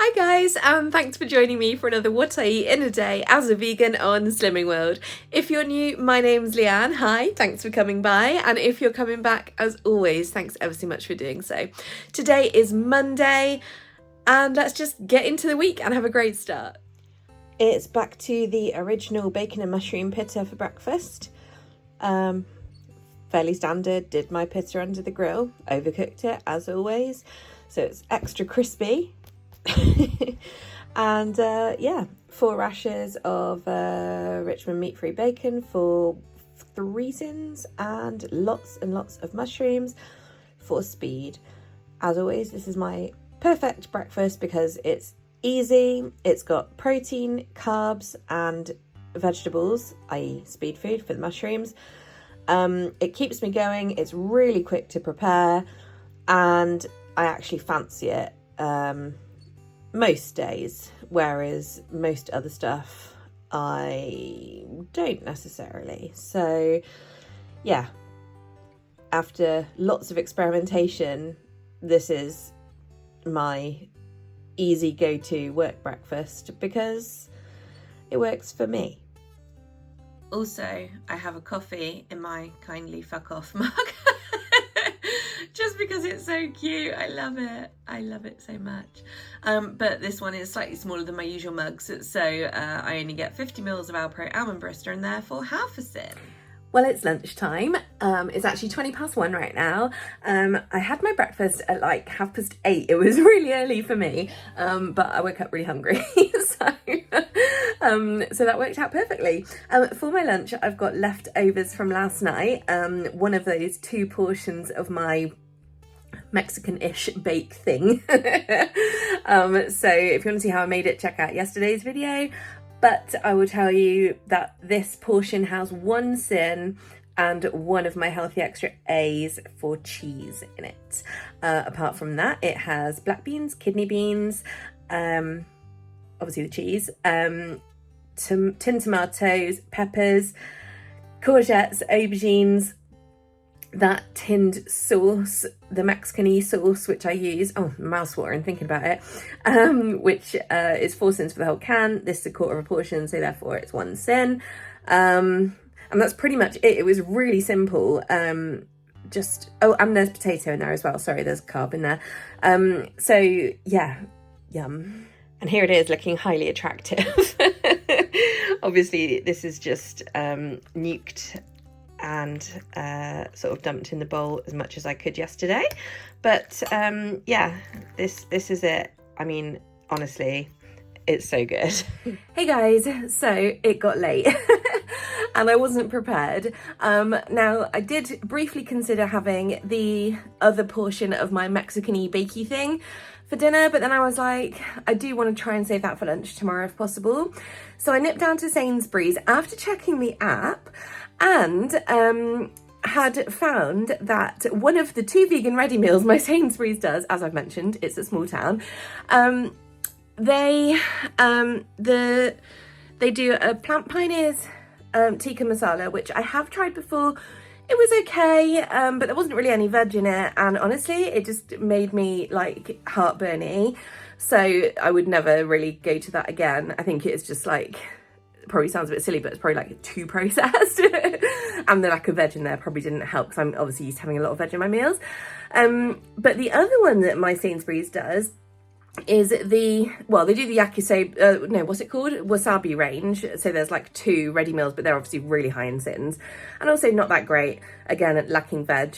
Hi guys, and thanks for joining me for another What I Eat in a Day as a vegan on Slimming World. If you're new, my name's Leanne. Hi, thanks for coming by. And if you're coming back, as always, thanks ever so much for doing so. Today is Monday, and let's just get into the week and have a great start. It's back to the original bacon and mushroom pitta for breakfast. Fairly standard, did my pitta under the grill, overcooked it as always, so it's extra crispy. And yeah, 4 rashers of Richmond meat-free bacon for 3 syns and lots of mushrooms for speed. As always, this is my perfect breakfast because it's easy, it's got protein, carbs and vegetables, i.e. speed food for the mushrooms. It keeps me going, it's really quick to prepare, and I actually fancy it most days, whereas most other stuff I don't necessarily. So yeah, after lots of experimentation, this is my easy go-to work breakfast because it works for me. Also, I have a coffee in my kindly fuck off mug just because it's so cute. I love it so much. But this one is slightly smaller than my usual mugs, so I only get 50 mils of Alpro almond barista and therefore half a syn. Well, it's lunchtime. It's actually 1:20 right now. I had my breakfast at like 8:30. It was really early for me, but I woke up really hungry, so that worked out perfectly. For my lunch, I've got leftovers from last night. One of those 2 portions of my Mexican-ish bake thing. So if you want to see how I made it, check out yesterday's video. But I will tell you that this portion has 1 syn and one of my Healthy Extra A's for cheese in it. Apart from that, it has black beans, kidney beans, obviously the cheese, tin tomatoes, peppers, courgettes, aubergines, that tinned sauce, the Mexican-y sauce, which I use, mouthwatering thinking about it, which is 4 syns for the whole can. This is 1/4 portion, so therefore it's 1 syn. And that's pretty much it. It was really simple. And there's potato in there as well. Sorry, there's carb in there. So yeah, yum. And here it is looking highly attractive. Obviously, this is just nuked and sort of dumped in the bowl as much as I could yesterday, but yeah, this is it. I mean, honestly, it's so good. Hey guys, so it got late and I wasn't prepared. Now I did briefly consider having the other portion of my Mexican-y bakey thing for dinner, but then I was like, I do want to try and save that for lunch tomorrow if possible. So I nipped down to Sainsbury's after checking the app and had found that one of the 2 vegan ready meals my Sainsbury's does, as I've mentioned, it's a small town, they do a Plant Pioneers tikka masala, which I have tried before. It was okay, but there wasn't really any veg in it, and honestly it just made me like heartburny, so I would never really go to that again. I think it's just like, probably sounds a bit silly, but it's probably like too processed. And the lack of veg in there probably didn't help because I'm obviously used to having a lot of veg in my meals. But the other one that my Sainsbury's does is they do the yakisoba, what's it called? Wasabi range. So there's like 2 ready meals, but they're obviously really high in syns and also not that great, again, lacking veg.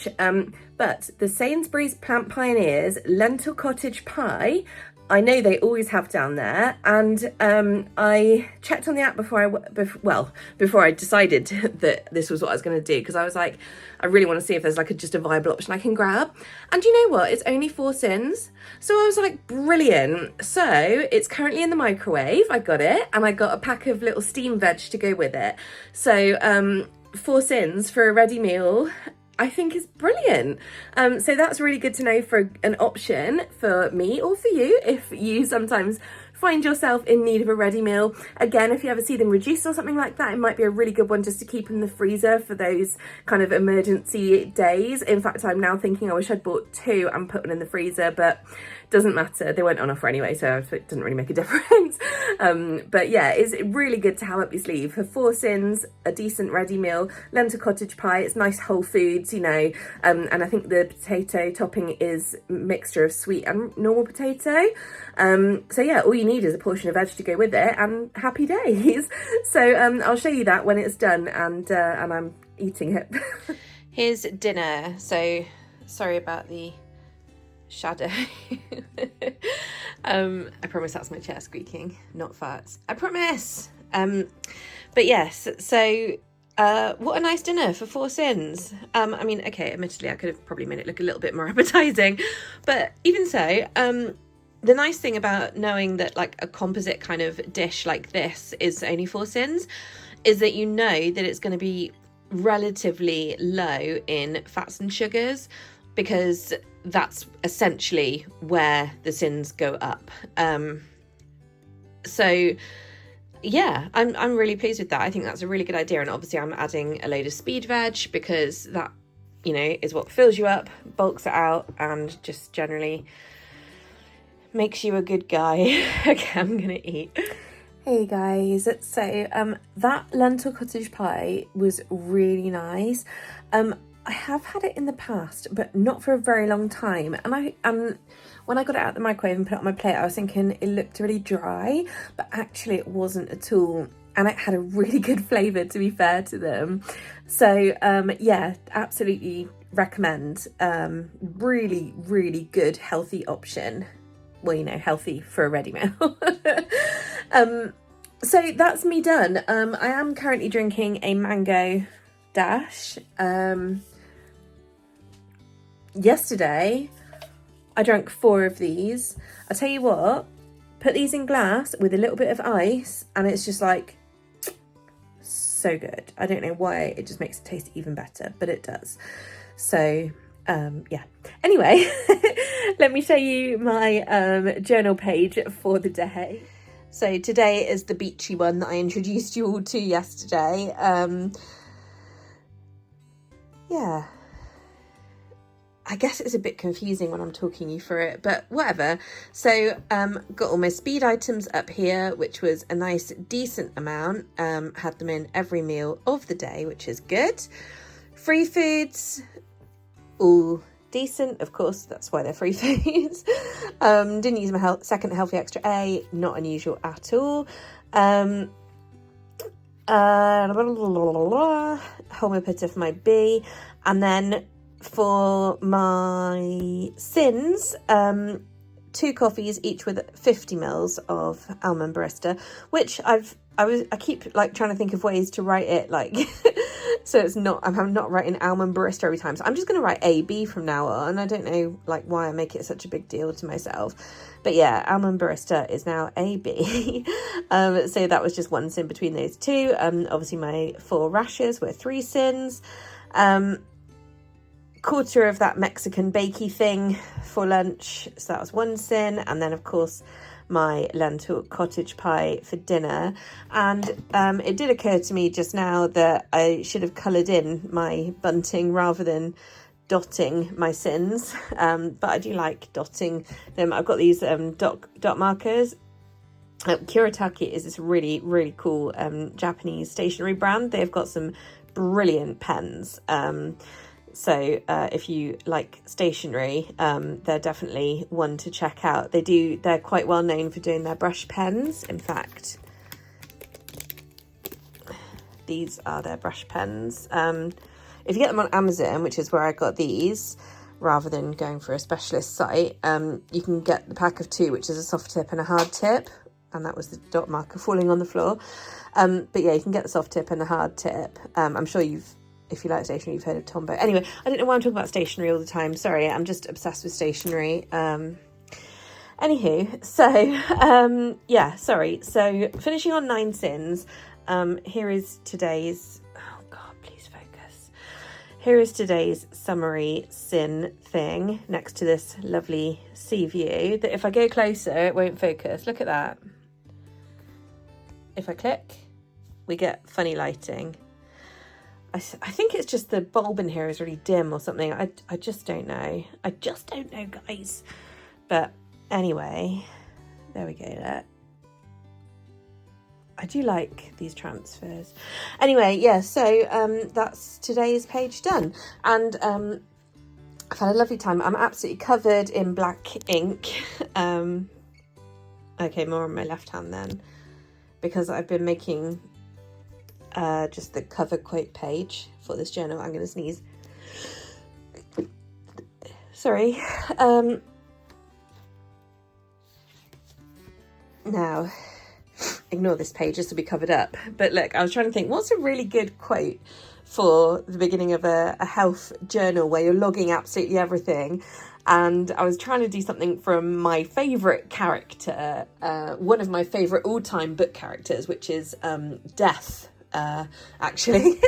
But the Sainsbury's Plant Pioneers lentil cottage pie, I know they always have down there, and I checked on the app before I decided that this was what I was going to do, because I was like, I really want to see if there's like just a viable option I can grab. And you know what? It's only 4 syns. So I was like, brilliant. So it's currently in the microwave. I got it, and I got a pack of little steamed veg to go with it. So 4 syns for a ready meal, I think is brilliant. So that's really good to know for an option for me or for you if you sometimes find yourself in need of a ready meal, again, if you ever see them reduced or something like that, it might be a really good one just to keep in the freezer for those kind of emergency days. In fact, I'm now thinking I wish I'd bought 2 and put one in the freezer, but doesn't matter, they weren't on offer anyway, so it didn't really make a difference. But yeah, it's really good to have up your sleeve. For 4 syns, a decent ready meal, lentil cottage pie, it's nice whole foods, you know, and I think the potato topping is a mixture of sweet and normal potato. So yeah, all you need is a portion of veg to go with it, and happy days. So I'll show you that when it's done, and I'm eating it. Here's dinner. So sorry about the shadow. I promise that's my chair squeaking, not farts. I promise. But yes, so what a nice dinner for 4 syns. I mean, okay, admittedly I could have probably made it look a little bit more appetizing, but even so, the nice thing about knowing that like a composite kind of dish like this is only 4 syns is that you know that it's going to be relatively low in fats and sugars, because that's essentially where the syns go up. So yeah, I'm really pleased with that. I think that's a really good idea, and obviously I'm adding a load of speed veg because that, you know, is what fills you up, bulks it out, and just generally makes you a good guy. Okay, I'm gonna eat. Hey guys, so that lentil cottage pie was really nice. I have had it in the past, but not for a very long time, and when I got it out of the microwave and put it on my plate, I was thinking it looked really dry, but actually it wasn't at all, and it had a really good flavour, to be fair to them. So yeah, absolutely recommend. Really, really good healthy option. Well, you know, healthy for a ready meal. So that's me done. I am currently drinking a mango dash. Yesterday I drank 4 of these. I'll tell you what, put these in glass with a little bit of ice and it's just like so good. I don't know why, it just makes it taste even better, but it does. So yeah, anyway, let me show you my journal page for the day. So today is the beachy one that I introduced you all to yesterday. Yeah, I guess it's a bit confusing when I'm talking you through it, but whatever. So got all my speed items up here, which was a nice decent amount. Had them in every meal of the day, which is good. Free foods, all decent, of course, that's why they're free foods. Didn't use my second healthy extra A, not unusual at all. Homopater for my B, and then for my syns, 2 coffees, each with 50 mils of almond barista, which I keep like trying to think of ways to write it like so it's not, I'm not writing almond barista every time, so I'm just going to write AB from now on. I don't know like why I make it such a big deal to myself, but yeah, almond barista is now AB. So that was just 1 syn between those 2. Obviously my 4 rashers were 3 syns. Quarter of that Mexican bakey thing for lunch, so that was 1 syn, and then of course my lentil cottage pie for dinner. And it did occur to me just now that I should have coloured in my bunting rather than dotting my syns, but I do like dotting them. I've got these dot markers. Kuretake is this really, really cool Japanese stationery brand. They've got some brilliant pens. So if you like stationery, they're definitely one to check out. They're quite well known for doing their brush pens. In fact, these are their brush pens. If you get them on Amazon, which is where I got these, rather than going for a specialist site, you can get the pack of 2, which is a soft tip and a hard tip. And that was the dot marker falling on the floor. But yeah, you can get the soft tip and the hard tip. I'm sure if you like stationery, you've heard of Tombow. Anyway, I don't know why I'm talking about stationery all the time. Sorry, I'm just obsessed with stationery. Anywho, so yeah, sorry. So finishing on 9 syns. Here is today's, oh God, please focus. here is today's summary syn thing next to this lovely sea view that if I go closer, it won't focus. Look at that. If I click, we get funny lighting. I think it's just the bulb in here is really dim or something. I just don't know. I just don't know, guys. But anyway, there we go. Look. I do like these transfers. Anyway, yeah, so that's today's page done. And I've had a lovely time. I'm absolutely covered in black ink. Okay, more on my left hand then, because I've been making just the cover quote page for this journal. I'm going to sneeze. Sorry. Now, ignore this page, this will be covered up. But look, I was trying to think, what's a really good quote for the beginning of a health journal where you're logging absolutely everything? And I was trying to do something from my favourite character, one of my favourite all-time book characters, which is Death. Actually,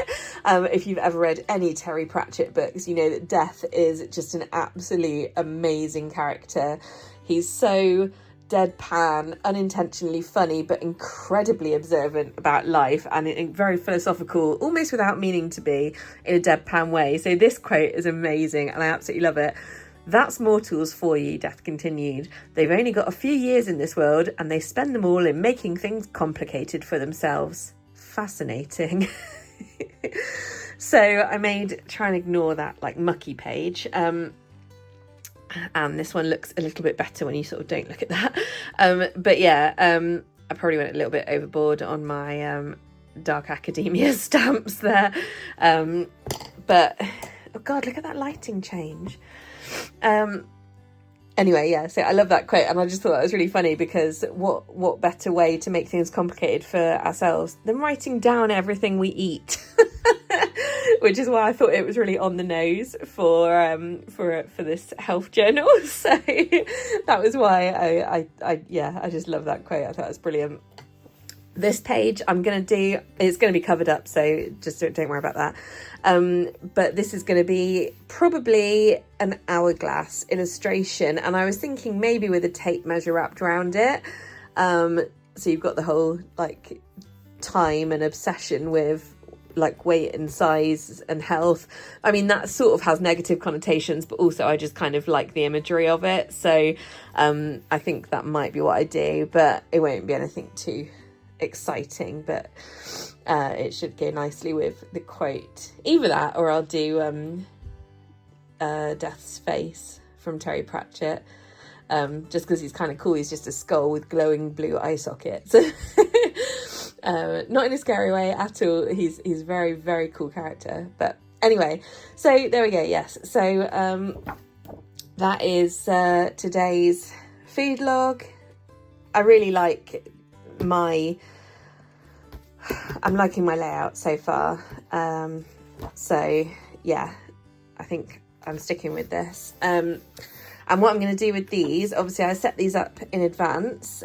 if you've ever read any Terry Pratchett books, you know that Death is just an absolute amazing character. He's so deadpan, unintentionally funny, but incredibly observant about life and very philosophical, almost without meaning to be, in a deadpan way. So this quote is amazing and I absolutely love it. "That's mortals for you," Death continued. "They've only got a few years in this world and they spend them all in making things complicated for themselves." Fascinating. So I made try and ignore that like mucky page, and this one looks a little bit better when you sort of don't look at that, but yeah, I probably went a little bit overboard on my dark academia stamps there, but oh god, look at that lighting change. Anyway, yeah, so I love that quote and I just thought that was really funny because what better way to make things complicated for ourselves than writing down everything we eat, which is why I thought it was really on the nose for this health journal. So that was why I just love that quote. I thought it was brilliant. This page I'm going to do, it's going to be covered up, so just don't worry about that. But this is going to be probably an hourglass illustration. And I was thinking maybe with a tape measure wrapped around it. So you've got the whole like time and obsession with like weight and size and health. I mean, that sort of has negative connotations, but also I just kind of like the imagery of it. So I think that might be what I do, but it won't be anything too exciting, but it should go nicely with the quote. Either that or I'll do Death's face from Terry Pratchett, just because he's kind of cool. He's just a skull with glowing blue eye sockets. Not in a scary way at all. He's a very, very cool character. But anyway, so there we go. Yes, so that is today's food log. I really like I'm liking my layout so far, so yeah, I think I'm sticking with this, and what I'm going to do with these, obviously I set these up in advance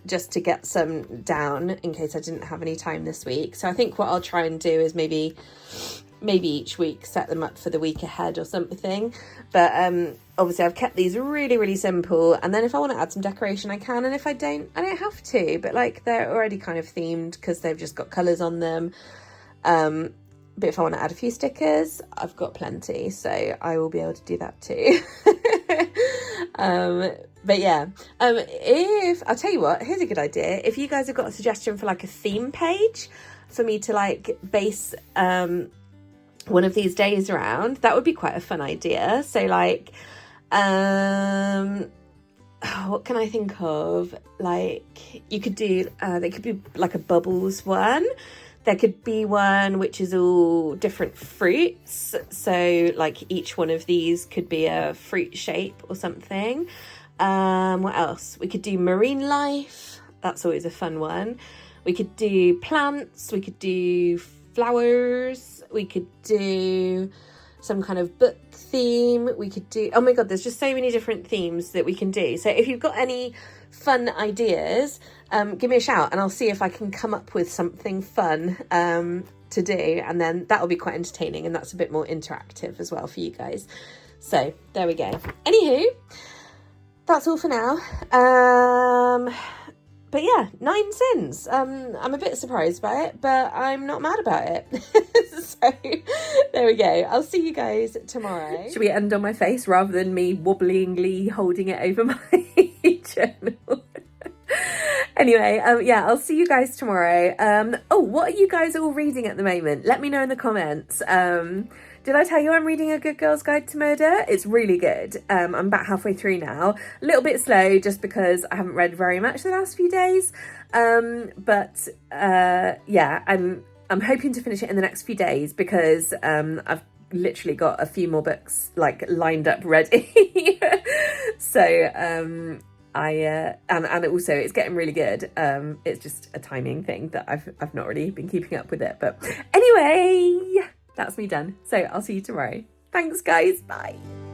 just to get some down in case I didn't have any time this week. So I think what I'll try and do is maybe each week set them up for the week ahead or something, but obviously I've kept these really, really simple, and then if I want to add some decoration I can, and if I don't have to, but like they're already kind of themed because they've just got colours on them, but if I want to add a few stickers I've got plenty, so I will be able to do that too. But yeah, if I'll tell you what, here's a good idea. If you guys have got a suggestion for like a theme page for me to like base one of these days around, that would be quite a fun idea. So like what can I think of? Like you could do there could be like a bubbles one. There could be one which is all different fruits, so like each one of these could be a fruit shape or something. What else? We could do marine life, that's always a fun one. We could do plants, we could do flowers, we could do some kind of book theme, we could do, oh my god, there's just so many different themes that we can do. So if you've got any fun ideas, give me a shout and I'll see if I can come up with something fun to do, and then that'll be quite entertaining, and that's a bit more interactive as well for you guys. So there we go. Anywho, that's all for now. But yeah, 9 syns. I'm a bit surprised by it, but I'm not mad about it. So there we go. I'll see you guys tomorrow. Should we end on my face rather than me wobblingly holding it over my journal? Anyway, yeah, I'll see you guys tomorrow. Oh, what are you guys all reading at the moment? Let me know in the comments. Did I tell you I'm reading A Good Girl's Guide to Murder? It's really good. I'm about halfway through now. A little bit slow just because I haven't read very much the last few days. But yeah, I'm hoping to finish it in the next few days because I've literally got a few more books like lined up ready. So and also it's getting really good. It's just a timing thing that I've not really been keeping up with it. But anyway, that's me done. So I'll see you tomorrow. Thanks guys, bye.